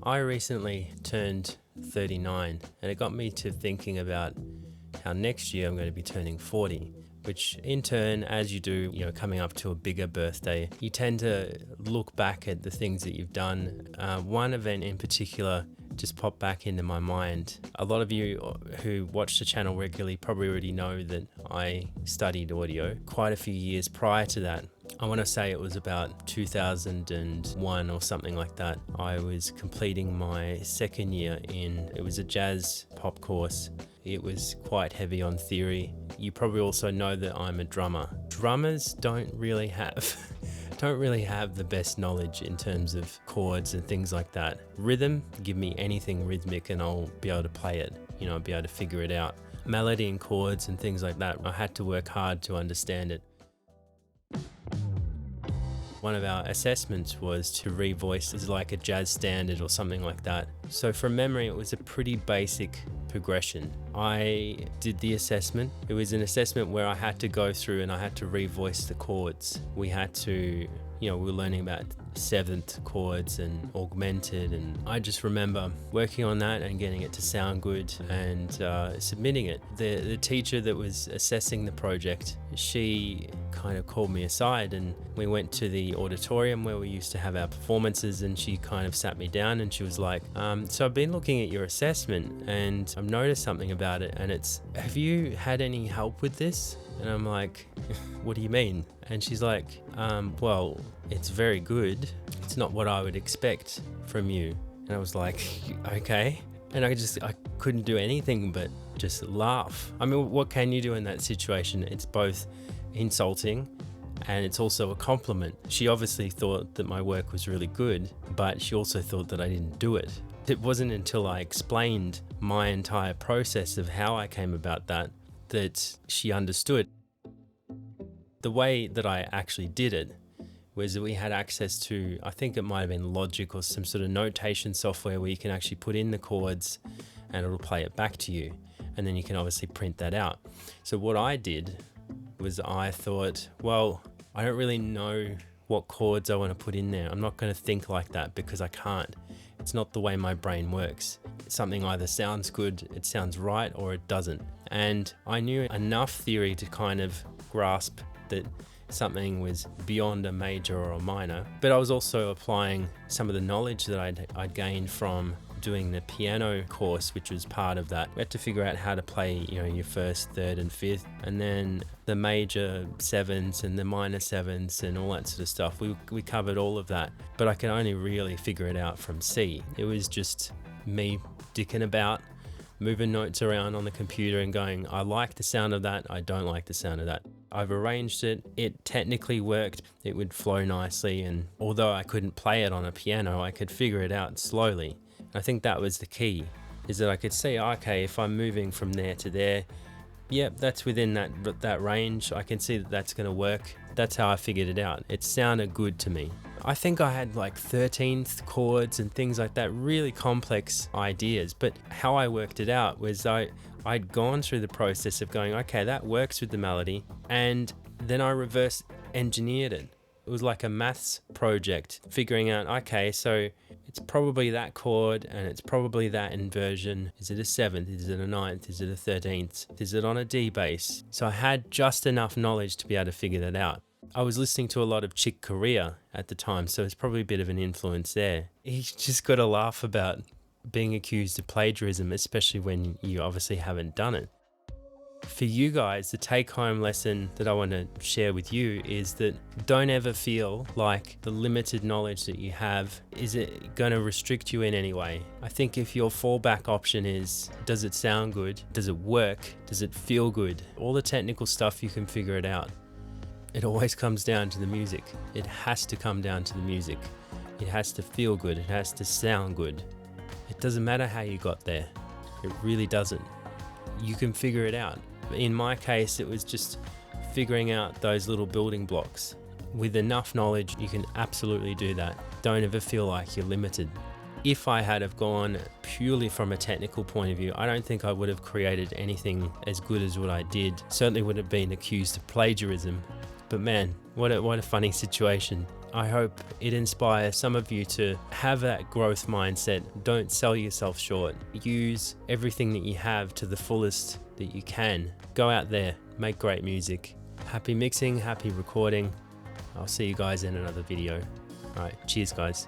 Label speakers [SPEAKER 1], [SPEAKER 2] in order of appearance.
[SPEAKER 1] I recently turned 39 and it got me to thinking about how next year I'm going to be turning 40, which in turn, as you do, coming up to a bigger birthday, you tend to look back at the things that you've done. One event in particular just popped back into my mind. A lot of you who watch the channel regularly probably already know that I studied audio quite a few years prior to that. I want to say it was about 2001 or something like that. I was completing my second year it was a jazz pop course. It was quite heavy on theory. You probably also know that I'm a drummer. Drummers don't really have the best knowledge in terms of chords and things like that. Rhythm, give me anything rhythmic and I'll be able to play it. I'll be able to figure it out. Melody and chords and things like that, I had to work hard to understand it. One of our assessments was to revoice as like a jazz standard or something like that. So from memory, it was a pretty basic progression. I did the assessment. It was an assessment where I had to go through and I had to revoice the chords. We had to, we were learning about seventh chords and augmented, and I just remember working on that and getting it to sound good and submitting it. The teacher that was assessing the project, she kind of called me aside and we went to the auditorium where we used to have our performances, and she kind of sat me down and she was like, so I've been looking at your assessment and I've noticed something about it, and it's, have you had any help with this? And I'm like, what do you mean? And she's like, well, it's very good. It's not what I would expect from you. And I was like, okay. And I couldn't do anything but just laugh. I mean, what can you do in that situation? It's both insulting and it's also a compliment. She obviously thought that my work was really good, but she also thought that I didn't do it. It wasn't until I explained my entire process of how I came about that she understood. The way that I actually did it was that we had access to, I think it might have been Logic or some sort of notation software where you can actually put in the chords and it'll play it back to you. And then you can obviously print that out. So what I did was I thought, well, I don't really know what chords I want to put in there. I'm not going to think like that because I can't. It's not the way my brain works. Something either sounds good, it sounds right, or it doesn't. And I knew enough theory to kind of grasp that something was beyond a major or a minor, but I was also applying some of the knowledge that I'd gained from doing the piano course, which was part of that. We had to figure out how to play, your first, third, and fifth, and then the major sevens and the minor sevens and all that sort of stuff. We covered all of that, but I could only really figure it out from C. It was just me dicking about, moving notes around on the computer and going, I like the sound of that, I don't like the sound of that. I've arranged it, it technically worked, it would flow nicely, and although I couldn't play it on a piano, I could figure it out slowly. I think that was the key, is that I could see, okay, if I'm moving from there to there, yep, that's within that range, I can see that that's going to work. That's how I figured it out. It sounded good to me. I think I had like 13th chords and things like that, really complex ideas, but how I worked it out was I'd gone through the process of going, okay, that works with the melody, and then I reverse engineered it. It was like a maths project, figuring out, okay, so it's probably that chord and it's probably that inversion. Is it a 7th? Is it a 9th? Is it a 13th? Is it on a D bass? So I had just enough knowledge to be able to figure that out. I was listening to a lot of Chick Corea at the time, so it's probably a bit of an influence there. You just got to laugh about being accused of plagiarism, especially when you obviously haven't done it. For you guys, the take-home lesson that I want to share with you is that don't ever feel like the limited knowledge that you have is it going to restrict you in any way. I think if your fallback option is, does it sound good? Does it work? Does it feel good? All the technical stuff, you can figure it out. It always comes down to the music. It has to come down to the music. It has to feel good. It has to sound good. It doesn't matter how you got there. It really doesn't. You can figure it out. In my case, it was just figuring out those little building blocks. With enough knowledge, you can absolutely do that. Don't ever feel like you're limited. If I had have gone purely from a technical point of view, I don't think I would have created anything as good as what I did. Certainly would have been accused of plagiarism. But man, what a funny situation. I hope it inspires some of you to have that growth mindset. Don't sell yourself short. Use everything that you have to the fullest that you can. Go out there, make great music. Happy mixing, happy recording. I'll see you guys in another video. All right, cheers guys.